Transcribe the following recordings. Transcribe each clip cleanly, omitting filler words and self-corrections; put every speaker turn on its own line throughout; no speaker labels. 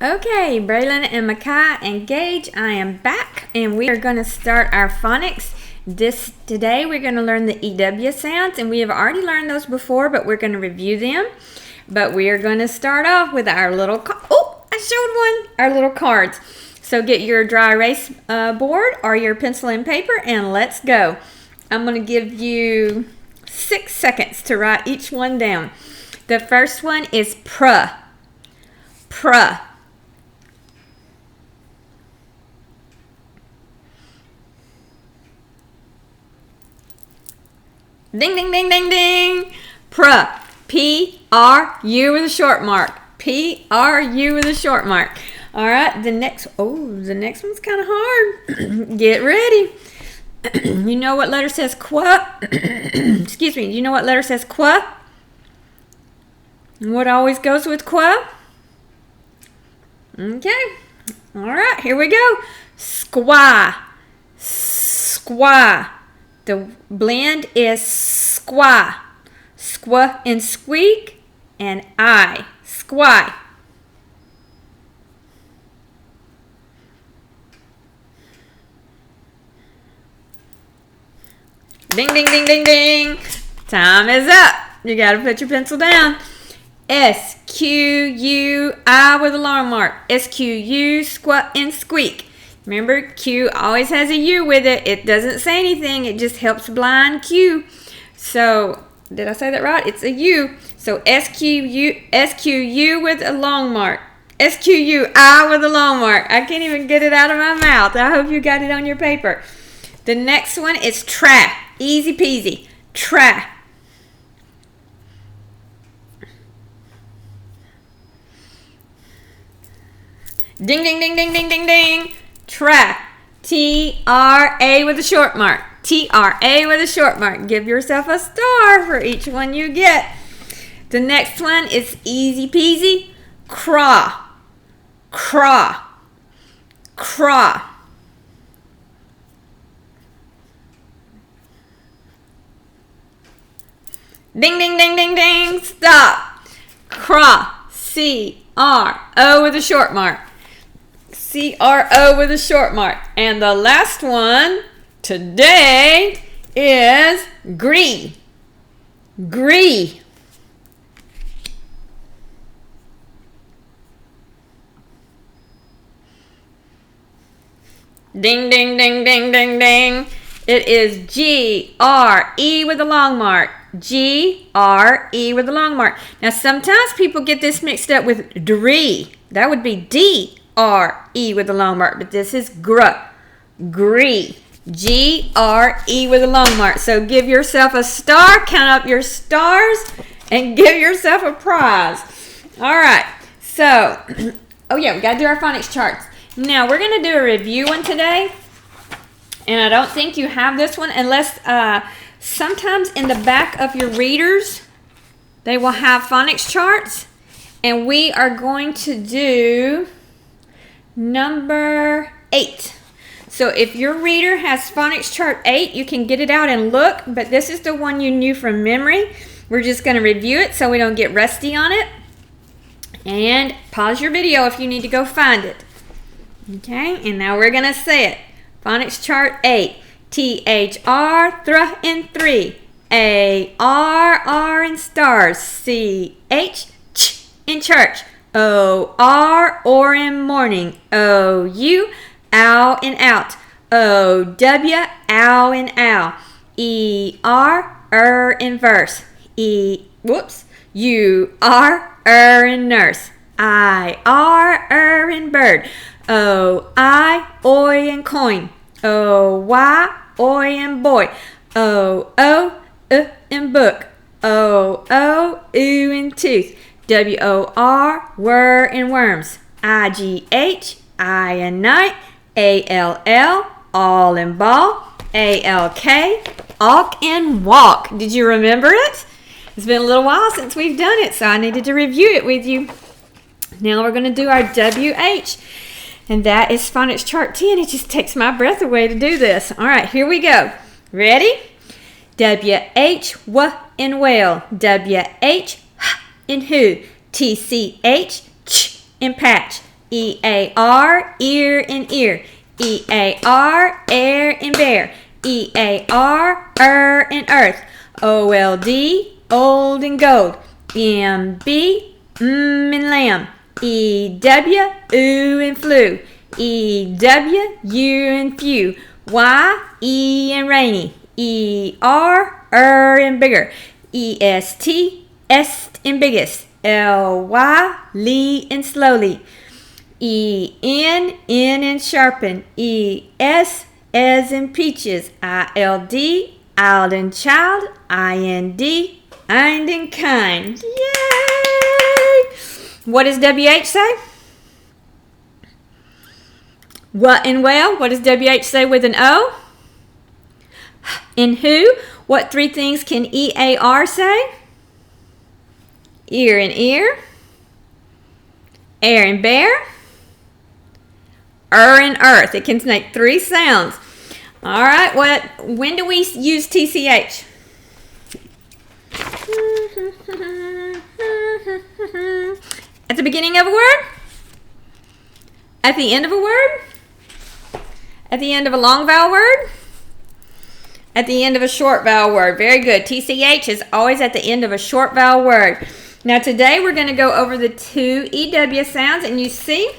Okay, Braylon and Makai and Gage, I am back and we are going to start our phonics. Today we're going to learn the EW sounds, and we have already learned those before, but we're going to review them. But we are going to start off with our little, our little cards. So get your dry erase board or your pencil and paper and let's go. I'm going to give you 6 seconds to write each one down. The first one is pr. Ding, ding, ding, ding, ding. Pr. P-R-U with a short mark. P-R-U with a short mark. All right, the next one's kind of hard. Get ready. You know what letter says qua? Excuse me. You know what letter says qua? And what always goes with qua? Okay. All right, here we go. Squaw. Squaw. The blend is squaw. Squaw and squeak and I. Squaw. Ding, ding, ding, ding, ding. Time is up. You got to put your pencil down. S-Q-U-I with a long mark. S-Q-U, squat and squeak. Remember, Q always has a U with it. It doesn't say anything. It just helps blind Q. So, did I say that right? It's a U. So, S-Q-U with a long mark. S-Q-U-I with a long mark. I can't even get it out of my mouth. I hope you got it on your paper. The next one is tra. Easy peasy. Tra. Ding, ding, ding, ding, ding, ding, ding. Tra. T-R-A with a short mark. T-R-A with a short mark. Give yourself a star for each one you get. The next one is easy peasy. Craw. Craw. Craw. Ding, ding, ding, ding, ding. Stop. Craw. C-R-O with a short mark. C-R-O with a short mark. And the last one today is gree. Gree. Ding, ding, ding, ding, ding, ding. It is G-R-E with a long mark. G-R-E with a long mark. Now, sometimes people get this mixed up with dree. That would be D-R-E with a long mark, but this is gree. G-R-E with a long mark. So give yourself a star, count up your stars, and give yourself a prize. All right. So, we got to do our phonics charts. Now, we're going to do a review one today, and I don't think you have this one unless sometimes in the back of your readers, they will have phonics charts, and we are going to do number 8. So if your reader has phonics chart 8, you can get it out and look, but this is the one you knew from memory. We're just going to review it so we don't get rusty on it. And pause your video if you need to go find it. Okay, and now we're going to say it. Phonics chart 8. T-H-R, thr in 3. A-R, R in stars. C-H, ch in church. O-R, or in morning. O-U, ow in out. O-W, ow in owl. E-R, in verse. U-R, in nurse. I-R, in bird. O-I, oi in coin. O-Y, oi in boy. O-O, in book. O-O, oo in tooth. W-O-R, were in worms. I-G-H, I in night. A-L-L, all in ball. A-L-K, alk in walk. Did you remember it? It's been a little while since we've done it, so I needed to review it with you. Now we're going to do our W-H. And that is phonics chart 10. It just takes my breath away to do this. All right, here we go. Ready? W-H, w in whale. W-H, h in who. T-C-H, ch in patch. E-A-R, ear and ear. E-A-R, air and bear. E-A-R, and earth. O-L-D, old and gold. M-B, and lamb. E-W, ooh and flew. E-W, you and few. Y-E and rainy. E-R, and bigger. E-S-T, est and biggest. L-Y, lee and slowly. E-N, in and sharpen. E-S, as in peaches. I-L-D, ild and child. I-N-D, ind and kind. Yay! What does W-H say? What in well? What does W-H say with an O? In who? What three things can E-A-R say? Ear and ear. Air and bear. And earth. It can make three sounds. All right. When do we use TCH? At the beginning of a word? At the end of a word? At the end of a long vowel word? At the end of a short vowel word. Very good. TCH is always at the end of a short vowel word. Now today we're going to go over the two EW sounds, and you see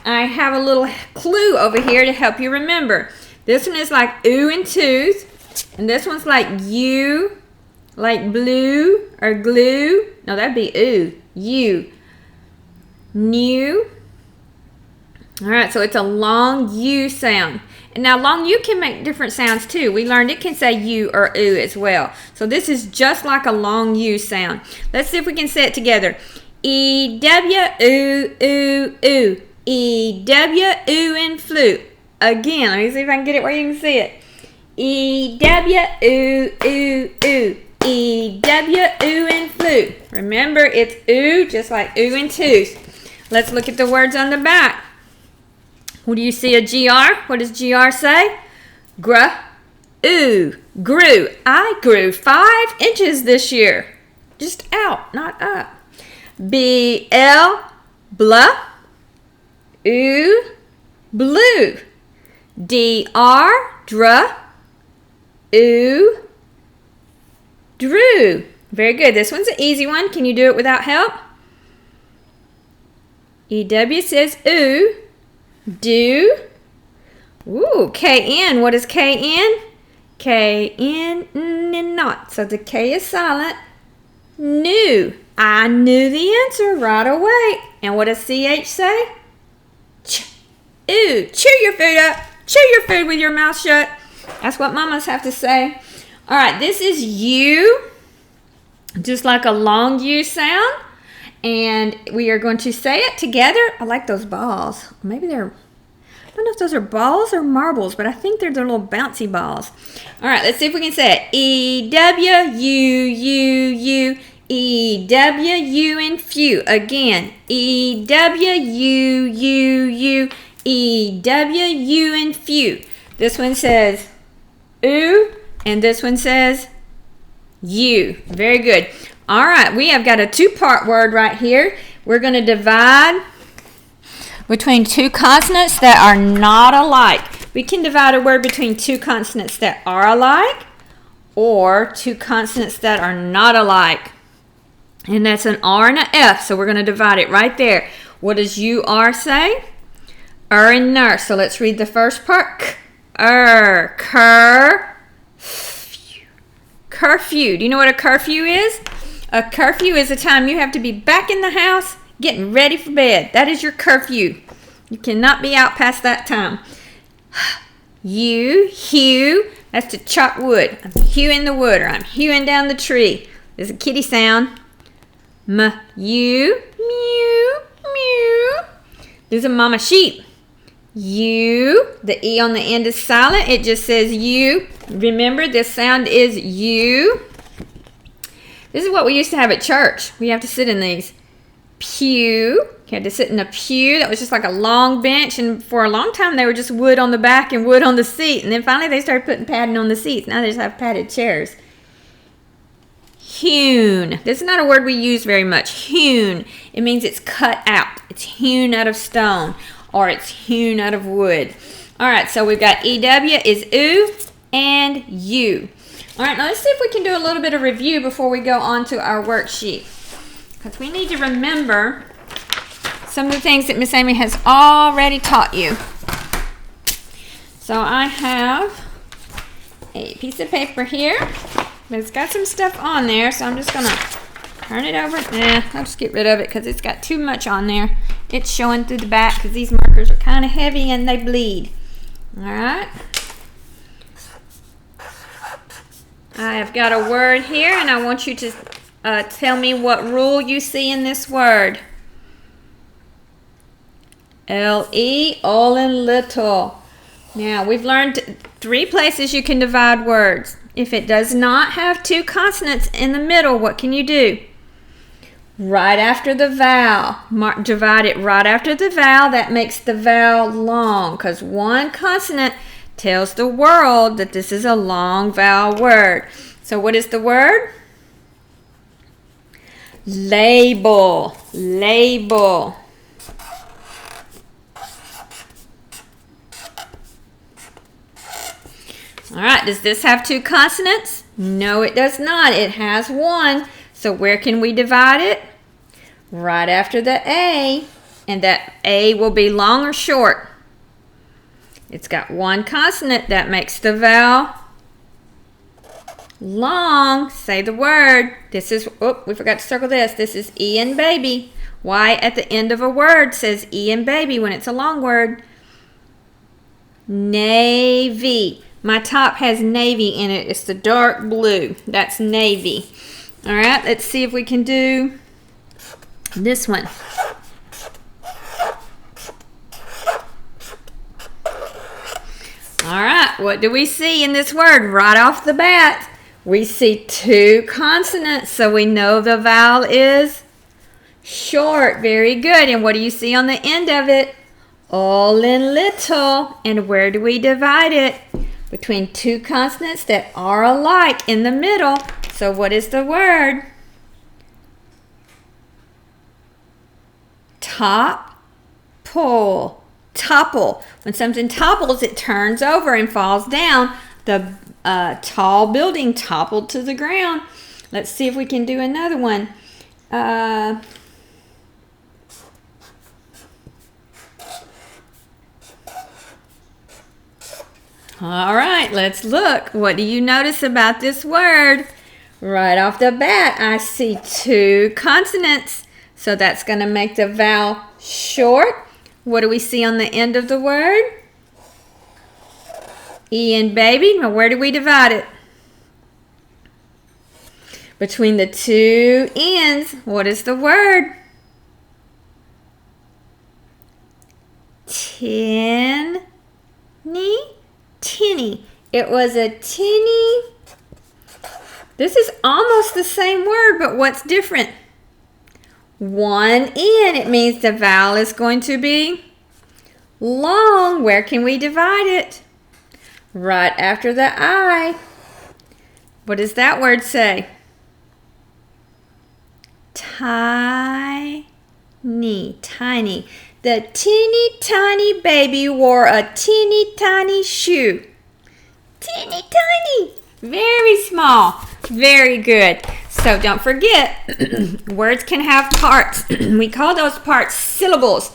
I have a little clue over here to help you remember. This one is like ooh and Tues, and this one's like you, like blue or glue. No, that'd be ooh. You. New. All right, so it's a long U sound. And now long U can make different sounds too. We learned it can say U or ooh as well. So this is just like a long U sound. Let's see if we can say it together. E-W, ooh, ooh, ooh. E-W, ooh, and flew. Again, let me see if I can get it where you can see it. E-W, ooh, ooh, ooh. E-W, ooh, and flew. Remember, it's ooh, just like ooh and Tues. Let's look at the words on the back. What do you see a GR? What does GR say? Ooh, grew. I grew 5 inches this year. Just out, not up. B-L, blah. Ooh, blue. D-R, dra. Ooh, drew. Very good. This one's an easy one. Can you do it without help? E-W says ooh. Do. Ooh, K-N. What is K-N? K-N, and not. So the K is silent. Knew. I knew the answer right away. And what does C-H say? Ch. Ooh, chew your food up. Chew your food with your mouth shut. That's what mamas have to say. All right, this is U. Just like a long U sound. And we are going to say it together. I like those balls. Maybe they're, I don't know if those are balls or marbles, but I think they're the little bouncy balls. All right, let's see if we can say it. E-W-U-U-U. E-W-U and few. Again. E-W-U-U-U. E-W-U and few. This one says ooh, and this one says you. Very good. All right, we have got a two-part word right here. We're going to divide between two consonants that are not alike. We can divide a word between two consonants that are alike or two consonants that are not alike. And that's an R and an F, so we're going to divide it right there. What does U-R say? And nurse. So let's read the first part. Curfew. Do you know what a curfew is? A curfew is a time you have to be back in the house getting ready for bed. That is your curfew. You cannot be out past that time. Hew. That's to chop wood. I'm hewing the wood, or I'm hewing down the tree. There's a kitty sound. Mew. There's a mama sheep. You. The E on the end is silent. It just says you. Remember, this sound is you. This is what we used to have at church. We have to sit in these. Pew. You had to sit in a pew. That was just like a long bench. And for a long time, they were just wood on the back and wood on the seat. And then finally, they started putting padding on the seats. Now they just have padded chairs. Hewn. This is not a word we use very much. Hewn. It means it's cut out. It's hewn out of stone or it's hewn out of wood. All right, so we've got EW is oo and U. All right, now let's see if we can do a little bit of review before we go on to our worksheet. Because we need to remember some of the things that Miss Amy has already taught you. So I have a piece of paper here. But it's got some stuff on there, so I'm just going to turn it over. I'll just get rid of it because it's got too much on there. It's showing through the back because these markers are kind of heavy and they bleed. All right. I have got a word here, and I want you to tell me what rule you see in this word. L-E, all and little. Now, we've learned 3 places you can divide words. If it does not have 2 consonants in the middle, what can you do? Right after the vowel. Divide it right after the vowel. That makes the vowel long because 1 consonant tells the world that this is a long vowel word. So what is the word? Label. Label. All right, does this have 2 consonants? No, it does not. It has 1. So where can we divide it? Right after the A. And that A will be long or short? It's got 1 consonant. That makes the vowel long. Say the word. This is, oh, we forgot to circle this. This is E and baby. Y at the end of a word says E and baby when it's a long word. Navy. My top has navy in it. It's the dark blue. That's navy. All right, let's see if we can do this one. All right, what do we see in this word right off the bat? We see 2 consonants, so we know the vowel is short. Very good. And what do you see on the end of it? All and little. And where do we divide it? Between 2 consonants that are alike in the middle. So what is the word? Topple. Topple. When something topples, it turns over and falls down. The tall building toppled to the ground. Let's see if we can do another one. All right, let's look. What do you notice about this word? Right off the bat, I see 2 consonants. So that's going to make the vowel short. What do we see on the end of the word? E and baby. Now, where do we divide it? Between the 2 ends. What is the word? Tinny. Tinny. It was a tinny. This is almost the same word, but what's different? 1 N. It means the vowel is going to be long. Where can we divide it? Right after the I. What does that word say? Tiny. Tiny. The teeny tiny baby wore a teeny tiny shoe. Teeny tiny. Very small. Very good. So don't forget, words can have parts. We call those parts syllables.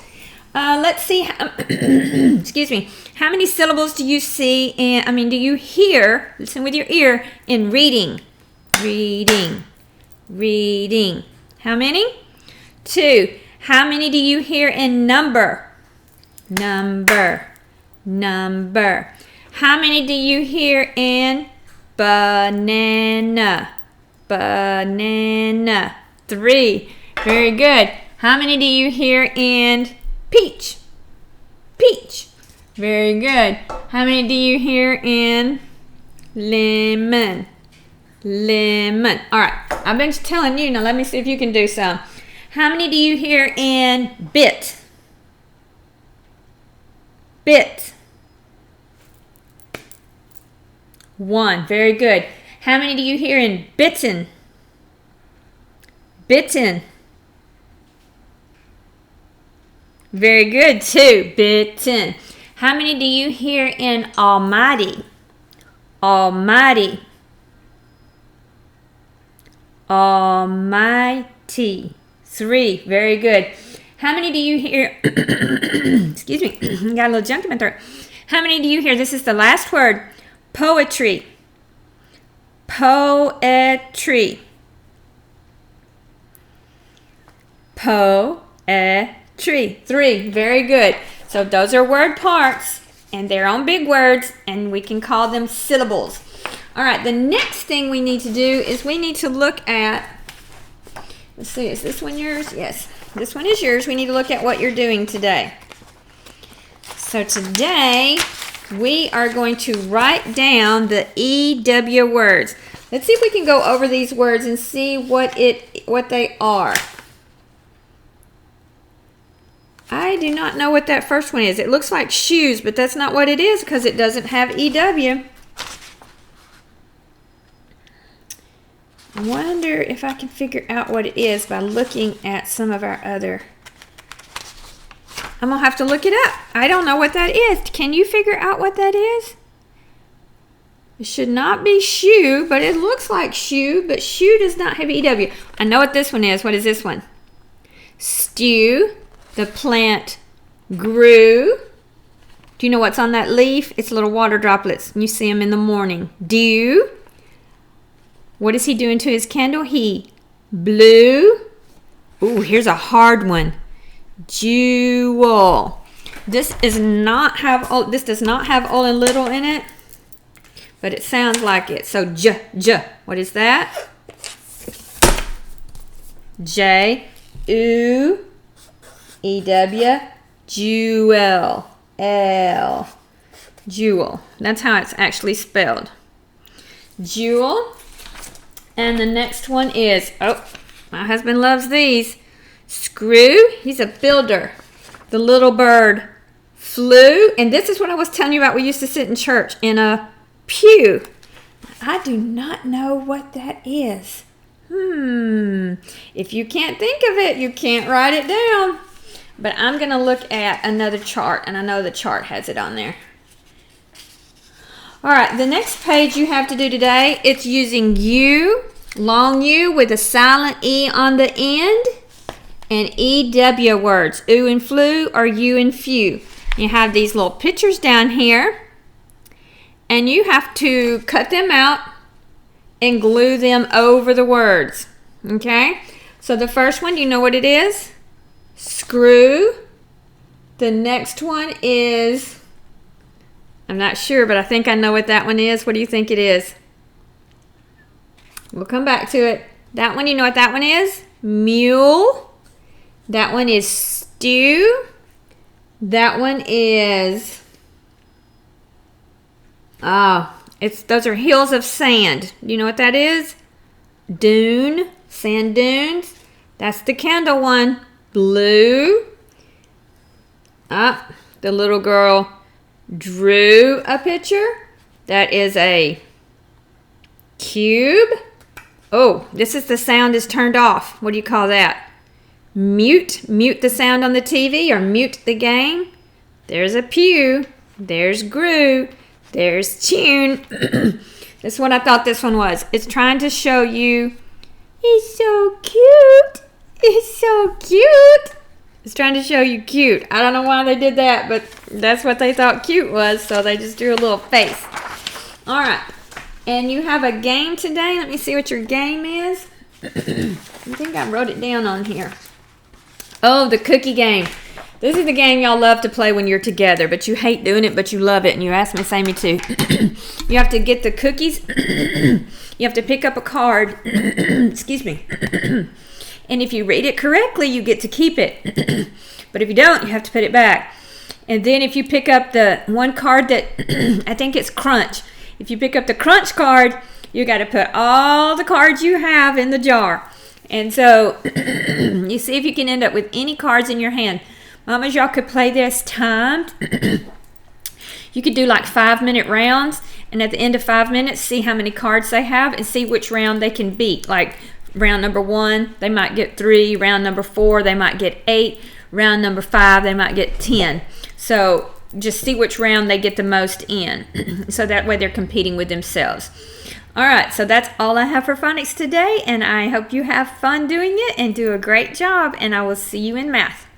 Let's see. Excuse me. How many syllables do you see do you hear, listen with your ear, in reading? Reading. Reading. How many? 2. How many do you hear in number? Number. Number. How many do you hear in banana? Banana. 3. Very good. How many do you hear in peach? Peach. Very good. How many do you hear in lemon? Lemon. All right. I've been telling you. Now let me see if you can do some. How many do you hear in bit? Bit. 1. Very good. How many do you hear in bitten? Bitten. Very good, 2. Bitten. How many do you hear in almighty? Almighty. Almighty. 3. Very good. How many do you hear? Excuse me. Got a little junk in my throat. How many do you hear? This is the last word. Poetry. Poetry. Poetry. 3. Very good. So those are word parts, and they're on big words, and we can call them syllables. All right, the next thing we need to do is we need to look at, let's see, is this one yours? Yes, this one is yours. We need to look at what you're doing today. So today, we are going to write down the EW words. Let's see if we can go over these words and see what they are. I do not know what that first one is. It looks like shoes, but that's not what it is because it doesn't have EW. I wonder if I can figure out what it is by looking at some of our other. I'm going to have to look it up. I don't know what that is. Can you figure out what that is? It should not be shoe, but it looks like shoe, but shoe does not have EW. I know what this one is. What is this one? Stew. The plant grew. Do you know what's on that leaf? It's little water droplets. You see them in the morning. Dew. What is he doing to his candle? He blew. Ooh, here's a hard one. Jewel. This does not have old and little in it, but it sounds like it. So j. What is that? J. U. EW. Jewel. L. Jewel. That's how it's actually spelled. Jewel. And the next one is, oh, my husband loves these. Screw. He's a builder. The little bird flew. And this is what I was telling you about. We used to sit in church in a pew. I do not know what that is. If you can't think of it, you can't write it down. But I'm going to look at another chart, and I know the chart has it on there. All right, the next page you have to do today, it's using U, long U with a silent E on the end, and EW words, oo and flew or you and few. You have these little pictures down here, and you have to cut them out and glue them over the words, okay? So the first one, you know what it is? Screw. The next one is, I'm not sure, but I think I know what that one is. What do you think it is? We'll come back to it. That one, you know what that one is? Mule. That one is stew. That one is, those are hills of sand. Do you know what that is? Dune. Sand dunes. That's the candle one. Blue. The little girl drew a picture. That is a cube. Oh, this is the sound is turned off. What do you call that? Mute. Mute the sound on the TV or mute the game. There's a pew. There's grew. There's tune. This is what I thought this one was. It's trying to show you, he's so cute. It's so cute. It's trying to show you cute. I don't know why they did that, but that's what they thought cute was, so they just drew a little face. All right. And you have a game today. Let me see what your game is. I think I wrote it down on here. Oh, the cookie game. This is the game y'all love to play when you're together, but you hate doing it, but you love it, and you ask me, Sammy, too. You have to get the cookies. You have to pick up a card. Excuse me. And if you read it correctly, you get to keep it. But if you don't, you have to put it back. And then if you pick up the one card that, I think it's Crunch. If you pick up the Crunch card, you got to put all the cards you have in the jar. And so you see if you can end up with any cards in your hand. Mamas, y'all could play this timed. You could do like 5-minute rounds. And at the end of 5 minutes, see how many cards they have and see which round they can beat. Like Round number 1, they might get 3. Round number 4, they might get 8. Round number 5, they might get 10. So just see which round they get the most in. So that way they're competing with themselves. All right, so that's all I have for phonics today, and I hope you have fun doing it and do a great job, and I will see you in math.